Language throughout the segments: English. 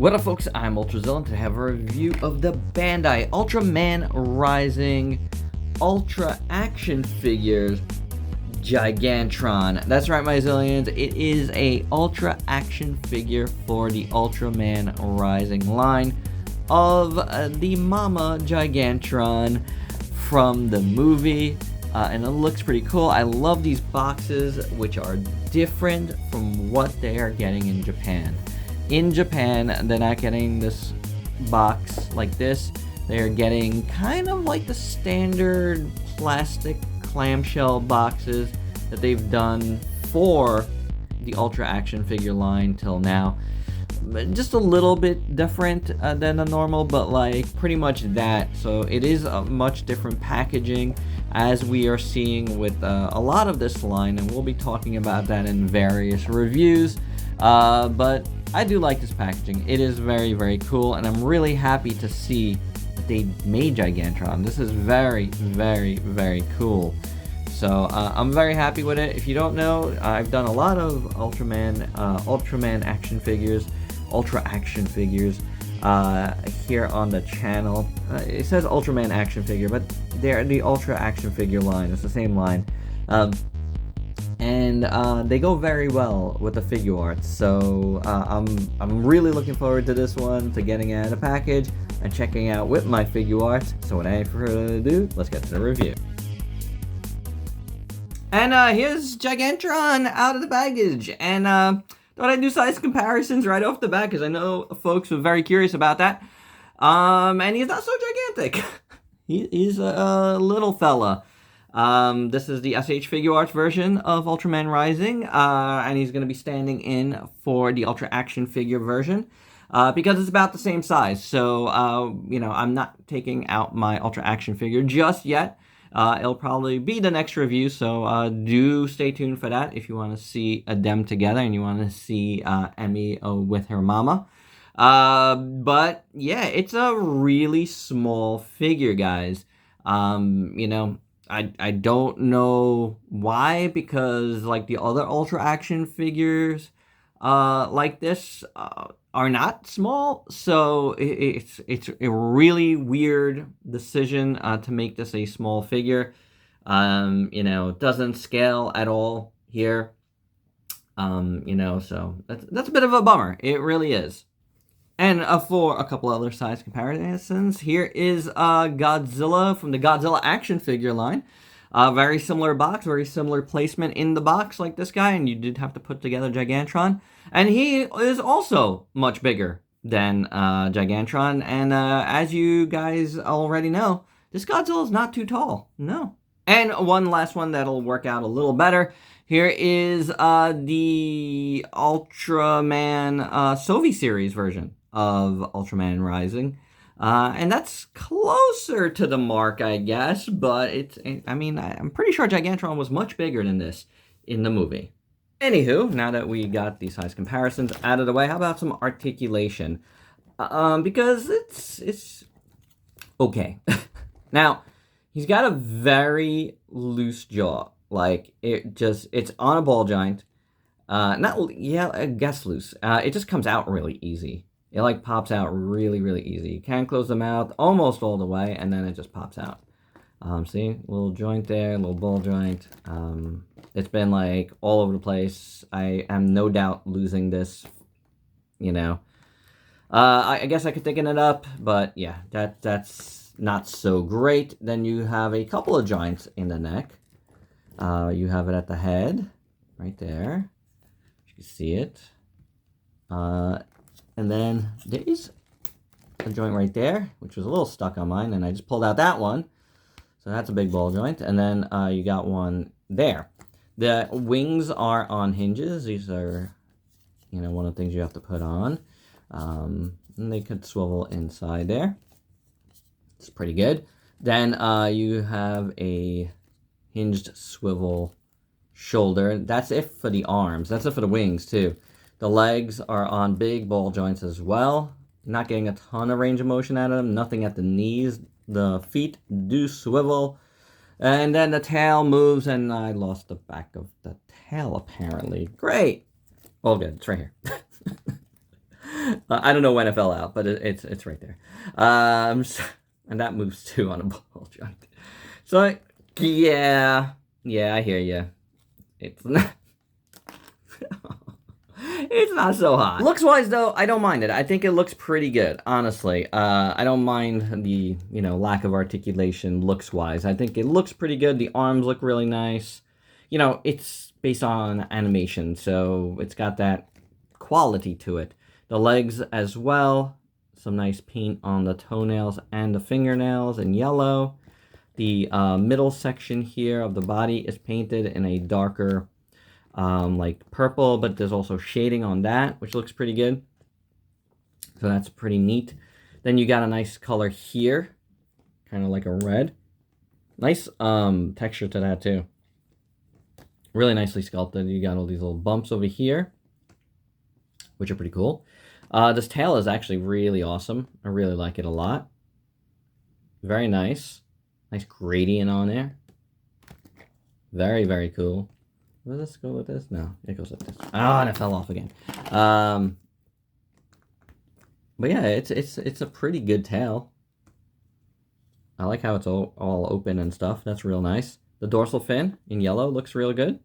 What up, folks? I'm Ultrazillatoys to have a review of the Bandai Ultraman Rising Ultra Action Figures Gigantron. That's right, my zillions. It is a Ultra Action Figure for the Ultraman Rising line of the Mama Gigantron from the movie. And it looks pretty cool. I love these boxes, which are different from what they are getting in Japan. In Japan, they're not getting this box like this. They're getting kind of like the standard plastic clamshell boxes that they've done for the Ultra Action Figure line till now. Just a little bit different than the normal, but like pretty much that. So it is a much different packaging, as we are seeing with a lot of this line, and we'll be talking about that in various reviews. But I do like this packaging. It is very, very cool, and I'm really happy to see that they made Gigantron. This is very, very, very cool. So I'm very happy with it. If you don't know, I've done a lot of Ultraman action figures, Ultra Action Figures here on the channel. It says Ultraman Action Figure, but they're the Ultra Action Figure line. It's the same line. And they go very well with the figure arts, so I'm really looking forward to this one, to getting it in a package and checking out with my figure arts. So without any further ado, let's get to the review. And here's Gigantron out of the package, and thought I'd do size comparisons right off the bat because I know folks were very curious about that. And he's not so gigantic. He's a little fella. This is the SH Figure Arts version of Ultraman Rising, and he's going to be standing in for the Ultra Action Figure version, because it's about the same size. So, you know, I'm not taking out my Ultra Action Figure just yet. It'll probably be the next review, so do stay tuned for that if you want to see them together and you want to see Emmy with her mama. But yeah, it's a really small figure, guys. You know, I don't know why, because like the other Ultra Action figures like this are not small, so it's a really weird decision to make this a small figure. You know, it doesn't scale at all here. You know, so that's a bit of a bummer. It really is. And for a couple other size comparisons, here is Godzilla from the Godzilla action figure line. Very similar box, very similar placement in the box like this guy, and you did have to put together Gigantron. And he is also much bigger than Gigantron, and as you guys already know, this Godzilla is not too tall, no. And one last one that'll work out a little better. Here is the Ultraman Sovi series version of Ultraman Rising. And that's closer to the mark, I guess, but I mean, I'm pretty sure Gigantron was much bigger than this in the movie. Anywho, now that we got these size comparisons out of the way, how about some articulation? Because it's okay. Now, he's got a very loose jaw. Like, it's on a ball joint. I guess loose. It just comes out really easy. It like pops out really, really easy. You can close the mouth almost all the way, and then it just pops out. See, little joint there, little ball joint. It's been like all over the place. I am no doubt losing this, you know. I guess I could thicken it up, but yeah, that's not so great. Then you have a couple of joints in the neck. You have it at the head, right there. You can see it. And then there is a joint right there, which was a little stuck on mine, and I just pulled out that one. So that's a big ball joint. And then you got one there. The wings are on hinges. These are, you know, one of the things you have to put on. And they could swivel inside there. It's pretty good. Then you have a hinged swivel shoulder. That's it for the arms. That's it for the wings, too. The legs are on big ball joints as well. Not getting a ton of range of motion out of them. Nothing at the knees. The feet do swivel. And then the tail moves, and I lost the back of the tail, apparently. Great. All good. It's right here. I don't know when it fell out, but it's right there. And that moves too on a ball joint. So yeah, I hear you. It's not. It's not so hot. Looks-wise, though, I don't mind it. I think it looks pretty good, honestly. I don't mind the, lack of articulation looks-wise. I think it looks pretty good. The arms look really nice. It's based on animation, so it's got that quality to it. The legs as well. Some nice paint on the toenails and the fingernails in yellow. The middle section here of the body is painted in a darker like purple, but there's also shading on that, which looks pretty good. So that's pretty neat. Then you got a nice color here, kind of like a red. Nice texture to that too. Really nicely sculpted. You got all these little bumps over here, which are pretty cool. This tail is actually really awesome. I really like it a lot. Very nice. Nice gradient on there. Very, very cool. Will this go with this? No, it goes like this. Oh, and it fell off again. But yeah, it's a pretty good tail. I like how it's all open and stuff. That's real nice. The dorsal fin in yellow looks real good.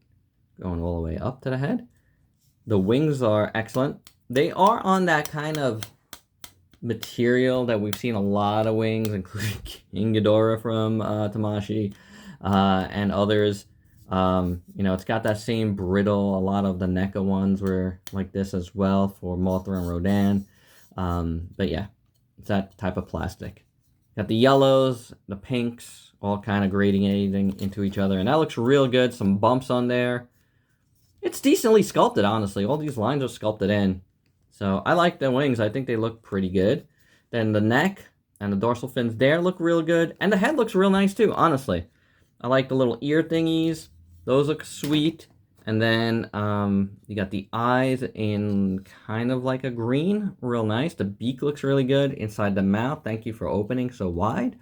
Going all the way up to the head. The wings are excellent. They are on that kind of material that we've seen a lot of wings, including King Ghidorah from Tamashii and others. It's got that same brittle. A lot of the NECA ones were like this as well for Mothra and Rodan. But yeah, it's that type of plastic. Got the yellows, the pinks, all kind of gradiating into each other. And that looks real good. Some bumps on there. It's decently sculpted, honestly. All these lines are sculpted in. So I like the wings. I think they look pretty good. Then the neck and the dorsal fins there look real good. And the head looks real nice too, honestly. I like the little ear thingies. Those look sweet. And then you got the eyes in kind of like a green. Real nice. The beak looks really good. Inside the mouth, thank you for opening so wide.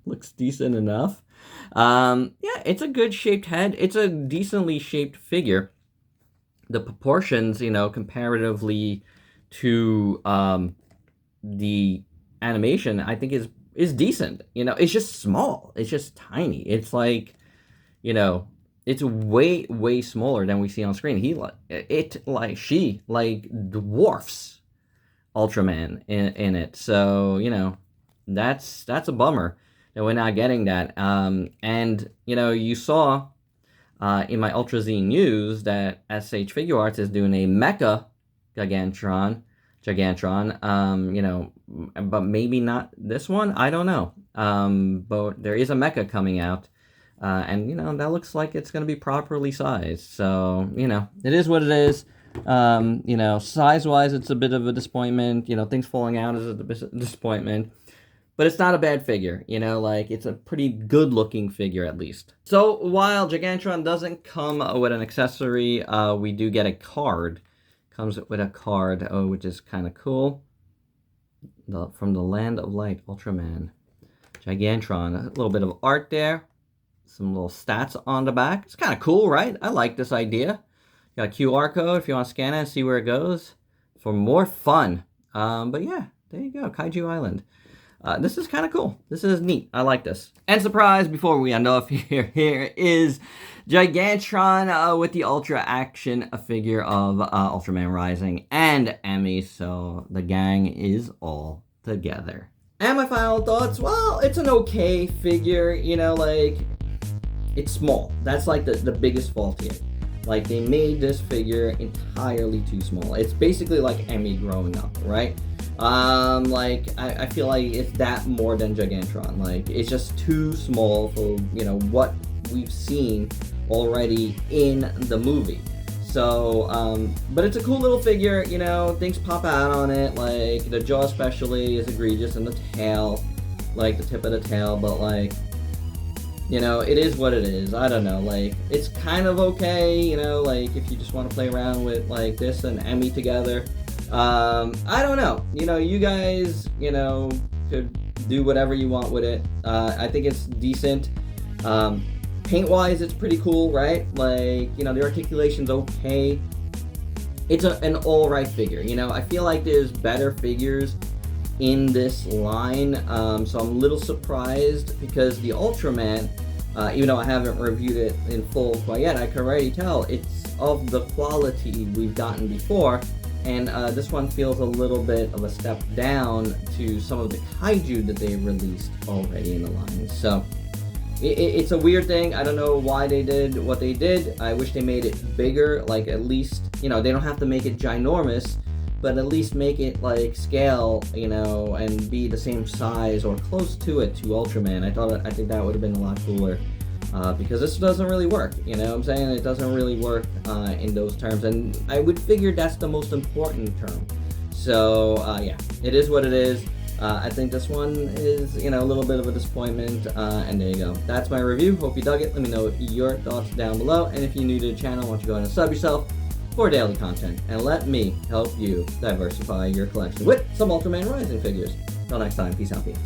Looks decent enough. Yeah, it's a good shaped head. It's a decently shaped figure. The proportions, comparatively to the animation, I think is decent. It's just small. It's just tiny. It's like, it's way, way smaller than we see on screen. She dwarfs Ultraman in it. So, that's a bummer that we're not getting that. And, you saw in my Ultra Zine news that SH Figure Arts is doing a Mecha Gigantron, but maybe not this one. I don't know. But there is a Mecha coming out. And, that looks like it's going to be properly sized. So, it is what it is. Size-wise, it's a bit of a disappointment. Things falling out is a disappointment. But it's not a bad figure, it's a pretty good-looking figure at least. So while Gigantron doesn't come with an accessory, we do get a card. Comes with a card, which is kind of cool. From the Land of Light, Ultraman. Gigantron, a little bit of art there. Some little stats on the back. It's kind of cool, right? I like this idea. Got a QR code if you want to scan it and see where it goes for more fun. But yeah, there you go, Kaiju Island. This is kind of cool. This is neat. I like this. And surprise, before we end off here is Gigantron with the Ultra Action Figure of Ultraman Rising and Emmy. So the gang is all together. And my final thoughts, well, it's an okay figure, it's small. That's like the biggest fault here. Like, they made this figure entirely too small. It's basically like Emmy growing up, right? I feel like it's that more than Gigantron. Like, it's just too small for, what we've seen already in the movie. So, but it's a cool little figure, things pop out on it, like, the jaw especially is egregious, and the tail, like, the tip of the tail, but, like, it is what it is. I don't know, like, it's kind of okay, like, if you just want to play around with, like, this and Emmy together. I don't know. You guys, could do whatever you want with it. I think it's decent. Paint-wise, it's pretty cool, right? Like, the articulation's okay. it's an alright figure. You know, I feel like there's better figures in this line, so I'm a little surprised because the Ultraman, even though I haven't reviewed it in full quite yet, I can already tell it's of the quality we've gotten before, and this one feels a little bit of a step down to some of the kaiju that they've released already in the line. So it's a weird thing. I don't know why they did what they did. I wish they made it bigger, like at least, you know, they don't have to make it ginormous, but at least make it like scale, you know, and be the same size or close to it to Ultraman. I think that would have been a lot cooler, because this doesn't really work, you know what I'm saying? It doesn't really work in those terms, and I would figure that's the most important term. So yeah, it is what it is. I think this one is, you know, a little bit of a disappointment, and there you go. That's my review. Hope you dug it. Let me know your thoughts down below, and if you're new to the channel, why don't you go ahead and sub yourself for daily content, and let me help you diversify your collection with some Ultraman Rising figures. Until next time, peace out, peeps.